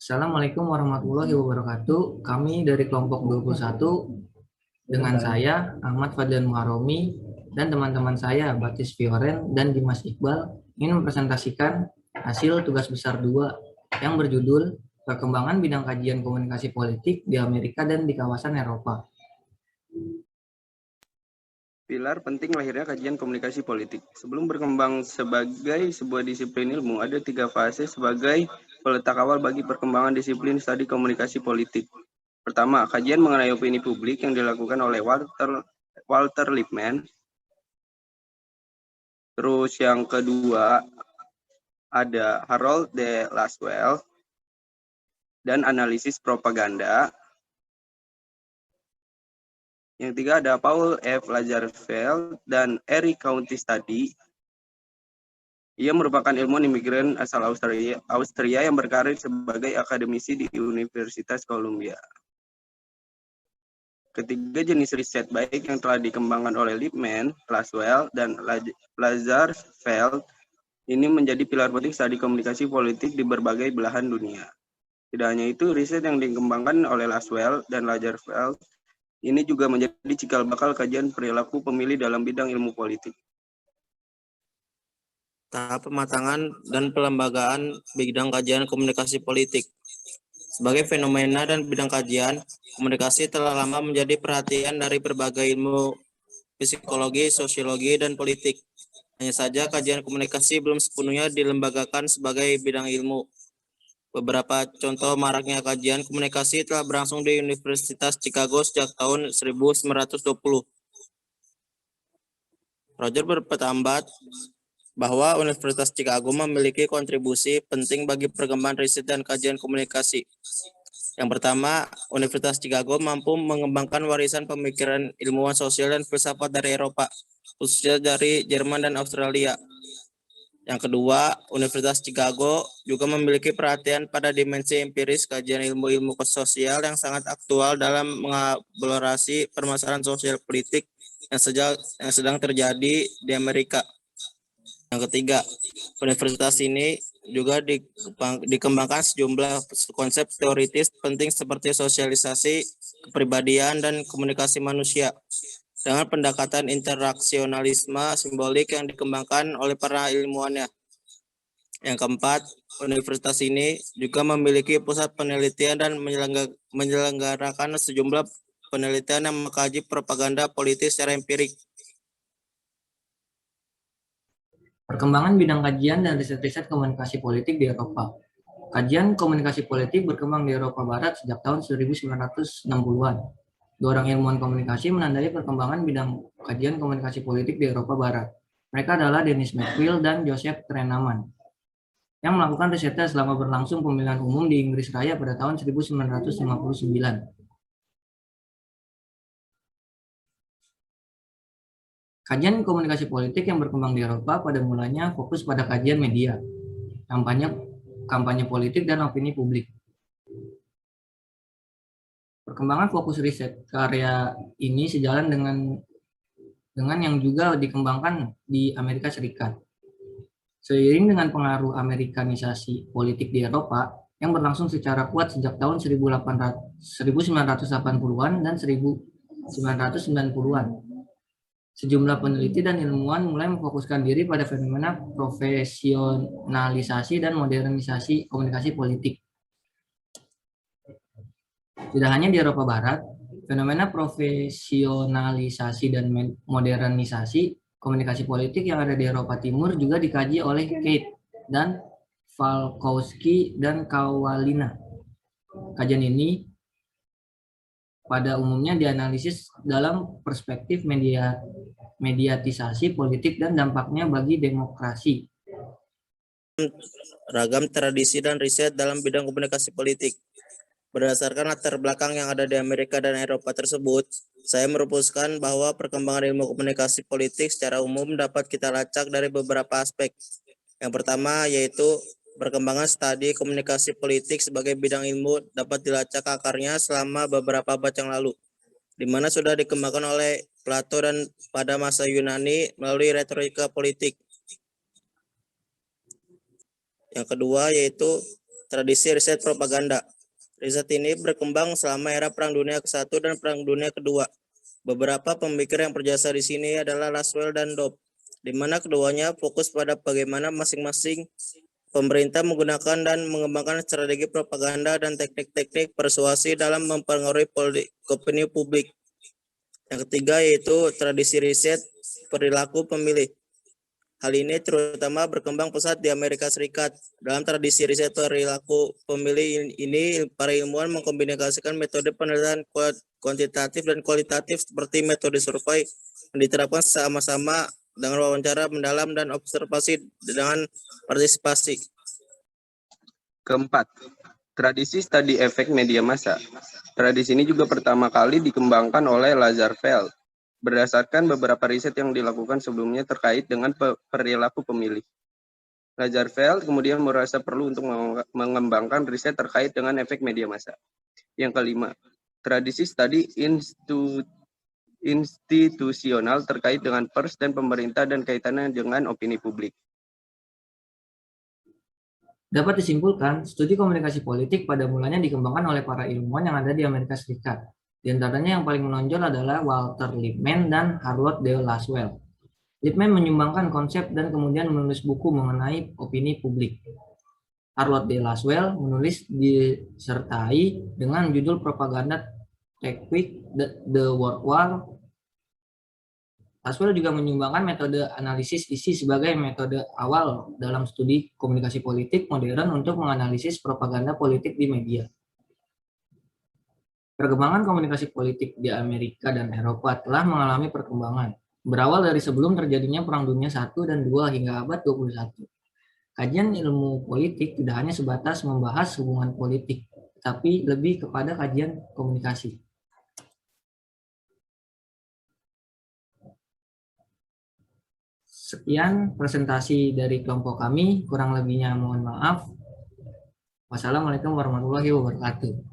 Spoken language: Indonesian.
Assalamualaikum warahmatullahi wabarakatuh. Kami dari kelompok 21 dengan saya Ahmad Fadlan Muharomi dan teman-teman saya Batis Fioren dan Dimas Iqbal ingin mempresentasikan hasil tugas besar 2 yang berjudul Perkembangan Bidang Kajian Komunikasi Politik di Amerika dan di Kawasan Eropa. Pilar penting lahirnya kajian komunikasi politik. Sebelum berkembang sebagai sebuah disiplin ilmu, ada 3 fase sebagai peletak awal bagi perkembangan disiplin studi komunikasi politik. Pertama, kajian mengenai opini publik yang dilakukan oleh Walter Lippmann. Terus yang kedua, ada Harold D. Laswell dan analisis propaganda. Yang tiga ada Paul F. Lazarsfeld dan Eric County Study. Ia merupakan ilmuwan imigran asal Austria yang berkarir sebagai akademisi di Universitas Columbia. Ketiga jenis riset baik yang telah dikembangkan oleh Lippmann, Laswell, dan Lazarsfeld ini menjadi pilar penting studi komunikasi politik di berbagai belahan dunia. Tidak hanya itu, riset yang dikembangkan oleh Laswell dan Lazarsfeld ini juga menjadi cikal bakal kajian perilaku pemilih dalam bidang ilmu politik. Tahap pematangan dan pelembagaan bidang kajian komunikasi politik. Sebagai fenomena dan bidang kajian, komunikasi telah lama menjadi perhatian dari berbagai ilmu psikologi, sosiologi, dan politik. Hanya saja kajian komunikasi belum sepenuhnya dilembagakan sebagai bidang ilmu. Beberapa contoh maraknya kajian komunikasi telah berlangsung di Universitas Chicago sejak tahun 1920. Roger berpendapat bahwa Universitas Chicago memiliki kontribusi penting bagi perkembangan riset dan kajian komunikasi. Yang pertama, Universitas Chicago mampu mengembangkan warisan pemikiran ilmuwan sosial dan filsafat dari Eropa, khususnya dari Jerman dan Australia. Yang kedua, Universitas Chicago juga memiliki perhatian pada dimensi empiris kajian ilmu-ilmu sosial yang sangat aktual dalam mengeksplorasi permasalahan sosial politik yang sedang terjadi di Amerika. Yang ketiga, universitas ini juga dikembangkan sejumlah konsep teoritis penting seperti sosialisasi, kepribadian, dan komunikasi manusia dengan pendekatan interaksionalisme simbolik yang dikembangkan oleh para ilmuwannya. Yang keempat, universitas ini juga memiliki pusat penelitian dan menyelenggarakan sejumlah penelitian yang mengkaji propaganda politik secara empirik. Perkembangan bidang kajian dan riset-riset komunikasi politik di Eropa. Kajian komunikasi politik berkembang di Eropa Barat sejak tahun 1960-an. Dua orang ilmuwan komunikasi menandai perkembangan bidang kajian komunikasi politik di Eropa Barat. Mereka adalah Dennis McQuill dan Joseph Trenaman, yang melakukan risetnya selama berlangsung pemilihan umum di Inggris Raya pada tahun 1959. Kajian komunikasi politik yang berkembang di Eropa pada mulanya fokus pada kajian media, kampanye politik, dan opini publik. Perkembangan fokus riset karya ini sejalan dengan yang juga dikembangkan di Amerika Serikat. Seiring dengan pengaruh Amerikanisasi politik di Eropa yang berlangsung secara kuat sejak tahun 1980-an dan 1990-an, sejumlah peneliti dan ilmuwan mulai memfokuskan diri pada fenomena profesionalisasi dan modernisasi komunikasi politik. Tidak hanya di Eropa Barat, fenomena profesionalisasi dan modernisasi komunikasi politik yang ada di Eropa Timur juga dikaji oleh Kate dan Falkowski dan Kawalina. Kajian ini pada umumnya dianalisis dalam perspektif mediatisasi politik dan dampaknya bagi demokrasi. Ragam tradisi dan riset dalam bidang komunikasi politik. Berdasarkan latar belakang yang ada di Amerika dan Eropa tersebut, saya merumuskan bahwa perkembangan ilmu komunikasi politik secara umum dapat kita lacak dari beberapa aspek. Yang pertama yaitu perkembangan studi komunikasi politik sebagai bidang ilmu dapat dilacak akarnya selama beberapa abad yang lalu, di mana sudah dikembangkan oleh Plato dan pada masa Yunani melalui retorika politik. Yang kedua yaitu tradisi riset propaganda. Riset ini berkembang selama era Perang Dunia ke-1 dan Perang Dunia ke-2. Beberapa pemikir yang berjasa di sini adalah Laswell dan Dobb, di mana keduanya fokus pada bagaimana masing-masing pemerintah menggunakan dan mengembangkan strategi propaganda dan teknik-teknik persuasi dalam mempengaruhi opini publik. Yang ketiga yaitu tradisi riset perilaku pemilih. Hal ini terutama berkembang pesat di Amerika Serikat. Dalam tradisi riset perilaku pemilih ini, para ilmuwan mengkombinasikan metode penelitian kuantitatif dan kualitatif seperti metode survei yang diterapkan sama-sama dengan wawancara mendalam dan observasi dengan partisipasi. Keempat, tradisi studi efek media massa. Tradisi ini juga pertama kali dikembangkan oleh Lazarsfeld berdasarkan beberapa riset yang dilakukan sebelumnya terkait dengan perilaku pemilih. Lazarsfeld kemudian merasa perlu untuk mengembangkan riset terkait dengan efek media massa. Yang kelima, tradisi studi institusional terkait dengan pers dan pemerintah dan kaitannya dengan opini publik. Dapat disimpulkan, studi komunikasi politik pada mulanya dikembangkan oleh para ilmuwan yang ada di Amerika Serikat. Di antaranya yang paling menonjol adalah Walter Lippmann dan Harold D. Laswell. Lippmann menyumbangkan konsep dan kemudian menulis buku mengenai opini publik. Harold D. Laswell menulis disertai dengan judul Propaganda Tactics the World War. Laswell juga menyumbangkan metode analisis isi sebagai metode awal dalam studi komunikasi politik modern untuk menganalisis propaganda politik di media. Perkembangan komunikasi politik di Amerika dan Eropa telah mengalami perkembangan, berawal dari sebelum terjadinya Perang Dunia I dan II hingga abad 21. Kajian ilmu politik tidak hanya sebatas membahas hubungan politik, tapi lebih kepada kajian komunikasi. Sekian presentasi dari kelompok kami, kurang lebihnya mohon maaf. Wassalamualaikum warahmatullahi wabarakatuh.